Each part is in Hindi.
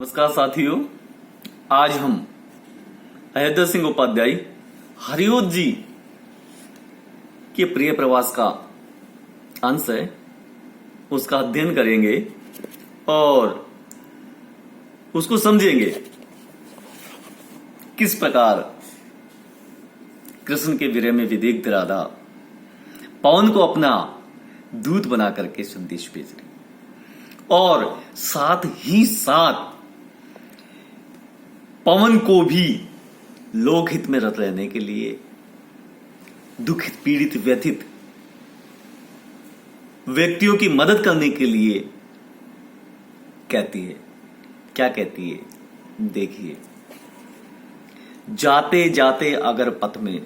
नमस्कार साथियों, आज हम अयोध्या सिंह उपाध्याय हरिओत जी के प्रिय प्रवास का अंश है, उसका अध्ययन करेंगे और उसको समझेंगे किस प्रकार कृष्ण के विरह में विदिग्ध राधा पवन को अपना दूत बना करके संदेश भेज रही और साथ ही साथ पवन को भी लोकहित में रत रहने के लिए दुखित पीड़ित व्यथित व्यक्तियों की मदद करने के लिए कहती है। क्या कहती है, देखिए। जाते जाते अगर पथ में,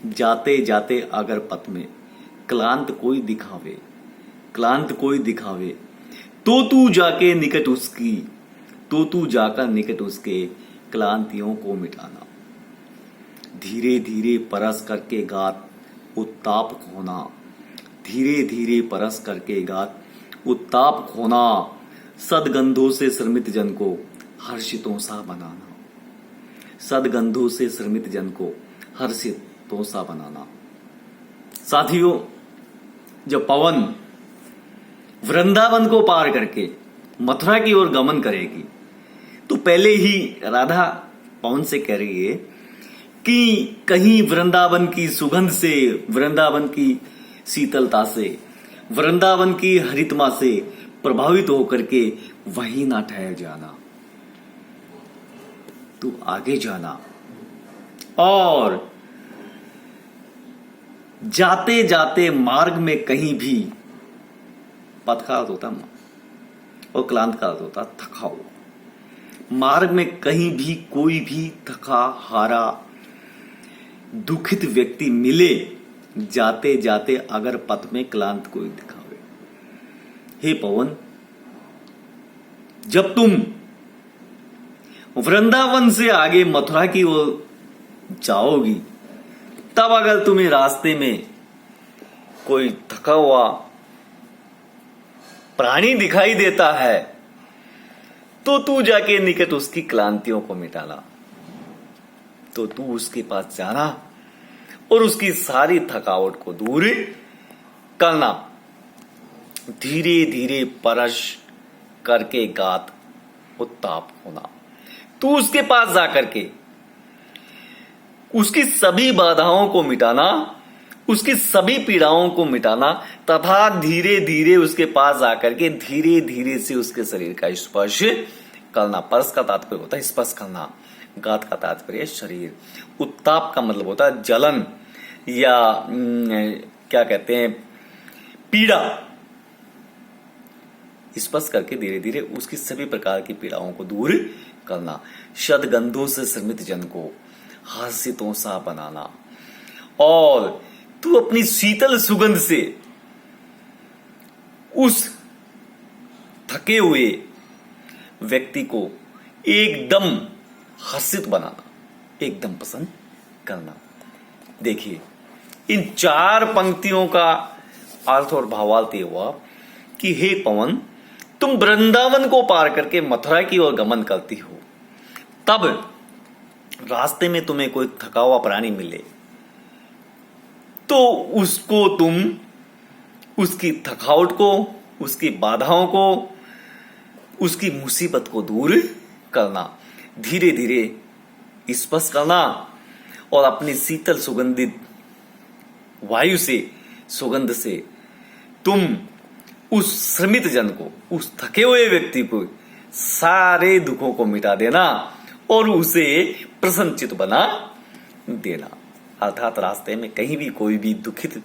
जाते जाते अगर पथ में क्लांत कोई दिखावे, क्लांत कोई दिखावे, तो तू जाके निकट उसकी, तो तू जाकर निकट उसके क्लांतियों को मिटाना। धीरे धीरे परस करके गात उत्ताप खोना, धीरे धीरे परस करके गात उत्ताप खोना, सदगंधों से श्रमित जन को हर्षितों सा बनाना, सदगंधों से श्रमित जन को हर्षितों सा बनाना। साथियों, जब पवन वृंदावन को पार करके मथुरा की ओर गमन करेगी तो पहले ही राधा पवन से कह रही है कि कहीं वृंदावन की सुगंध से, वृंदावन की शीतलता से, वृंदावन की हरितमा से प्रभावित होकर के वहीं ना ठहर जाना, तू आगे जाना। और जाते जाते मार्ग में कहीं भी, पथ का अर्थ होता और क्लांत का अर्थ होता थका हुआ, मार्ग में कहीं भी कोई भी थका हारा दुखित व्यक्ति मिले, जाते जाते अगर पथ में क्लांत कोई दिखावे, हे पवन, जब तुम वृंदावन से आगे मथुरा की ओर जाओगी, तब अगर तुम्हें रास्ते में कोई थका हुआ प्राणी दिखाई देता है तो तू जाके निकट उसकी क्लांतियों को मिटाना, तो तू उसके पास जाना और उसकी सारी थकावट को दूर करना। धीरे धीरे परश करके गात उत्ताप होना, तू उसके पास जाकर के उसकी सभी बाधाओं को मिटाना, उसकी सभी पीड़ाओं को मिटाना, तथा धीरे धीरे उसके पास आकर के धीरे धीरे से उसके शरीर का स्पर्श करना। परस का तात्पर्य होता है स्पर्श करना, गात का तात्पर्य शरीर, उत्ताप का मतलब होता है जलन या क्या कहते हैं, पीड़ा। स्पर्श करके धीरे धीरे उसकी सभी प्रकार की पीड़ाओं को दूर करना, सदगंधों से श्रमित जन को हर्षितों सा बनाना, और तू अपनी शीतल सुगंध से उस थके हुए व्यक्ति को एकदम हर्षित बनाना, एकदम पसंद करना। देखिए, इन चार पंक्तियों का अर्थ और भावार्थ ये हुआ कि हे पवन, तुम वृंदावन को पार करके मथुरा की ओर गमन करती हो, तब रास्ते में तुम्हें कोई थका हुआ प्राणी मिले तो उसको तुम उसकी थकावट को, उसकी बाधाओं को, उसकी मुसीबत को दूर करना, धीरे धीरे स्पर्श करना और अपनी शीतल सुगंधित वायु से, सुगंध से तुम उस श्रमित जन को, उस थके हुए व्यक्ति को सारे दुखों को मिटा देना और उसे प्रसन्नचित बना देना। अर्थात रास्ते में कहीं भी कोई भी दुखित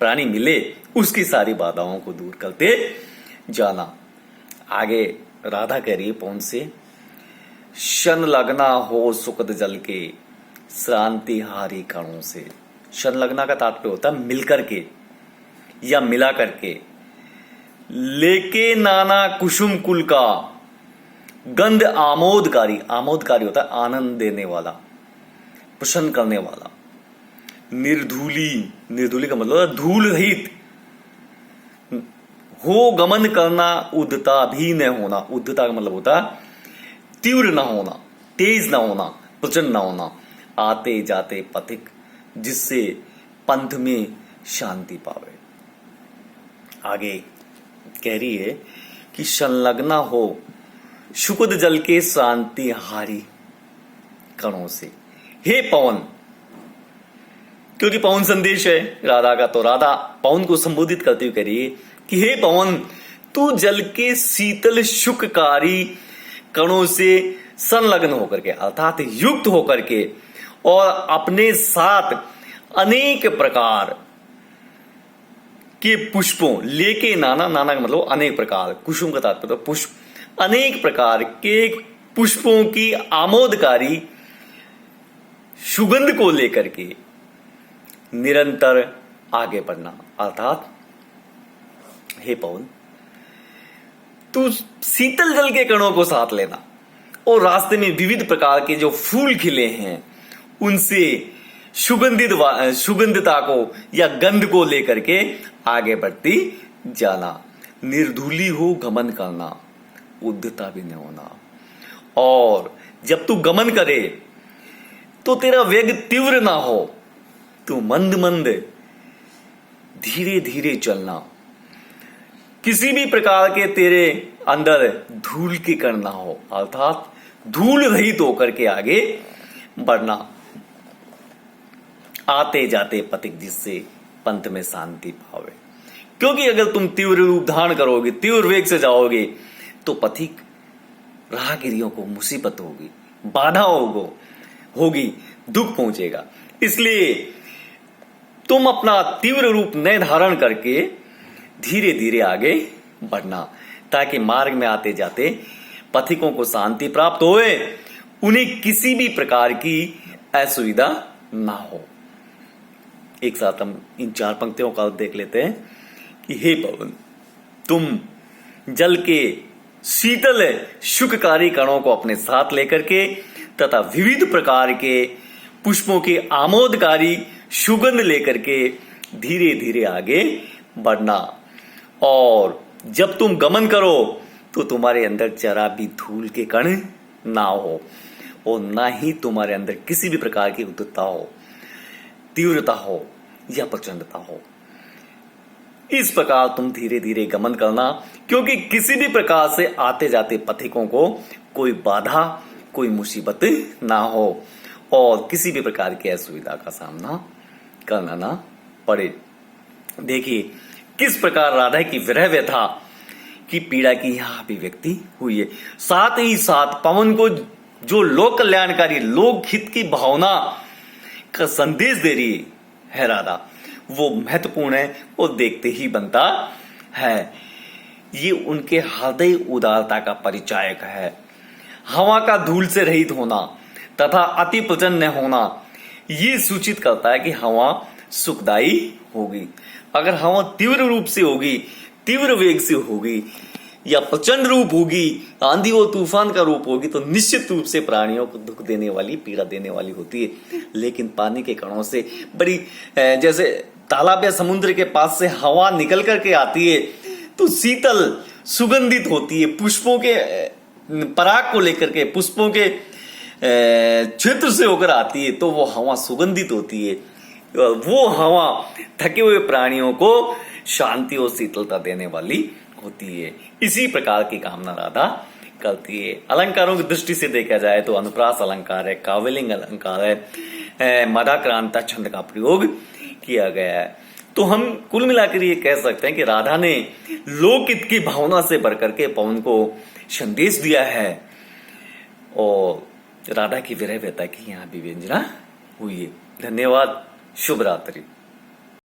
प्राणी मिले उसकी सारी बाधाओं को दूर करते जाना। आगे राधा कह रही है पवन से, शन लगना हो सुखद जल के श्रांति हारी कणों से। शन लगना का तात्पर्य होता है मिलकर के या मिला करके। लेके नाना कुसुम कुल का गंध आमोदकारी, आमोदकारी होता है आनंद देने वाला, प्रसन्न करने वाला। निर्धूली, निर्धूली का मतलब धूल रहित हो गमन करना, उद्धता भी न होना। उद्धता का मतलब होता तीव्र ना होना, तेज ना होना, प्रचंड ना होना, आते जाते पथिक जिससे पंथ में शांति पावे। आगे कह रही है कि संलग्ना हो शुकुद जल के शांति हारी कणों से। हे पवन, क्योंकि पवन संदेश है राधा का, तो राधा पवन को संबोधित करते हुए कह रही है कि हे पवन, तू जल के शीतल शुककारी कणों से संलग्न होकर के, अर्थात युक्त होकर के, और अपने साथ अनेक प्रकार के पुष्पों लेके, नाना नाना का मतलब अनेक प्रकार, कुसुम का तात्पर्य पुष्प, अनेक प्रकार के पुष्पों की आमोदकारी सुगंध को लेकर के निरंतर आगे बढ़ना। अर्थात हे पवन, तू शीतल जल के कणों को साथ लेना और रास्ते में विविध प्रकार के जो फूल खिले हैं उनसे सुगंधिता को या गंध को लेकर के आगे बढ़ती जाना। निर्धूली हो गमन करना, उद्धता भी न होना। और जब तू गमन करे तो तेरा वेग तीव्र ना हो, तू मंद मंद धीरे धीरे चलना। किसी भी प्रकार के तेरे अंदर धूल के कण ना हो, अर्थात धूल रहित होकर के आगे बढ़ना। आते जाते पथिक जिससे पंथ में शांति पावे। क्योंकि अगर तुम तीव्र रूप धारण करोगे, तीव्र वेग से जाओगे, तो पथिक राहगीरियों को मुसीबत होगी, बाधा होगी, दुख पहुंचेगा। इसलिए तुम अपना तीव्र रूप न धारण करके धीरे धीरे आगे बढ़ना, ताकि मार्ग में आते जाते पथिकों को शांति प्राप्त होए, उन्हें किसी भी प्रकार की असुविधा ना हो। एक साथ हम इन 4 पंक्तियों का देख लेते हैं कि हे पवन, तुम जल के शीतल शुककारी कणों को अपने साथ लेकर के तथा विविध प्रकार के पुष्पों के आमोदकारी सुगंध लेकर के धीरे धीरे आगे बढ़ना। और जब तुम गमन करो तो तुम्हारे अंदर जरा भी धूल के कण ना हो और ना ही तुम्हारे अंदर किसी भी प्रकार की उद्धतता हो, तीव्रता हो या प्रचंडता हो। इस प्रकार तुम धीरे धीरे गमन करना, क्योंकि किसी भी प्रकार से आते जाते पथिकों को कोई बाधा, कोई मुसीबत ना हो और किसी भी प्रकार की असुविधा का सामना करना ना पड़े। देखिए किस प्रकार राधा की विरह व्यथा की पीड़ा की यहां अभिव्यक्ति हुई है। साथ ही साथ पवन को जो लोक कल्याणकारी, लोक हित की भावना का संदेश दे रही है राधा, वो महत्वपूर्ण है और देखते ही बनता है। ये उनके हृदय उदारता का परिचायक है। हवा का धूल से रहित होना तथा अति प्रचंड न होना, ये सूचित करता है कि हवा सुखदायी होगी। अगर हवा तीव्र रूप से होगी, तीव्र वेग से होगी या प्रचंड रूप होगी, आंधी और तूफान का रूप होगी, तो निश्चित रूप से प्राणियों को दुख देने वाली, पीड़ा देने वाली होती है। लेकिन पानी के कणों से बड़ी, जैसे तालाब या समुद्र के पास से हवा निकल करके आती है तो शीतल सुगंधित होती है, पुष्पों के पराग को लेकर के, पुष्पों के क्षेत्र से होकर आती है, तो वो हवा सुगंधित होती है। वो हवा थके हुए प्राणियों को शांति और शीतलता देने वाली होती है। इसी प्रकार की कामना राधा करती है। अलंकारों की दृष्टि से देखा जाए तो अनुप्रास अलंकार है, काव्यलिंग अलंकार है, मदाक्रांता छंद का प्रयोग किया गया है। तो हम कुल मिलाकर ये कह सकते हैं कि राधा ने लोकहित की भावना से बढ़कर के पवन को संदेश दिया है और राधा की विरह व्यथा की यहाँ भी व्यंजना हुई है। धन्यवाद। शुभ रात्रि।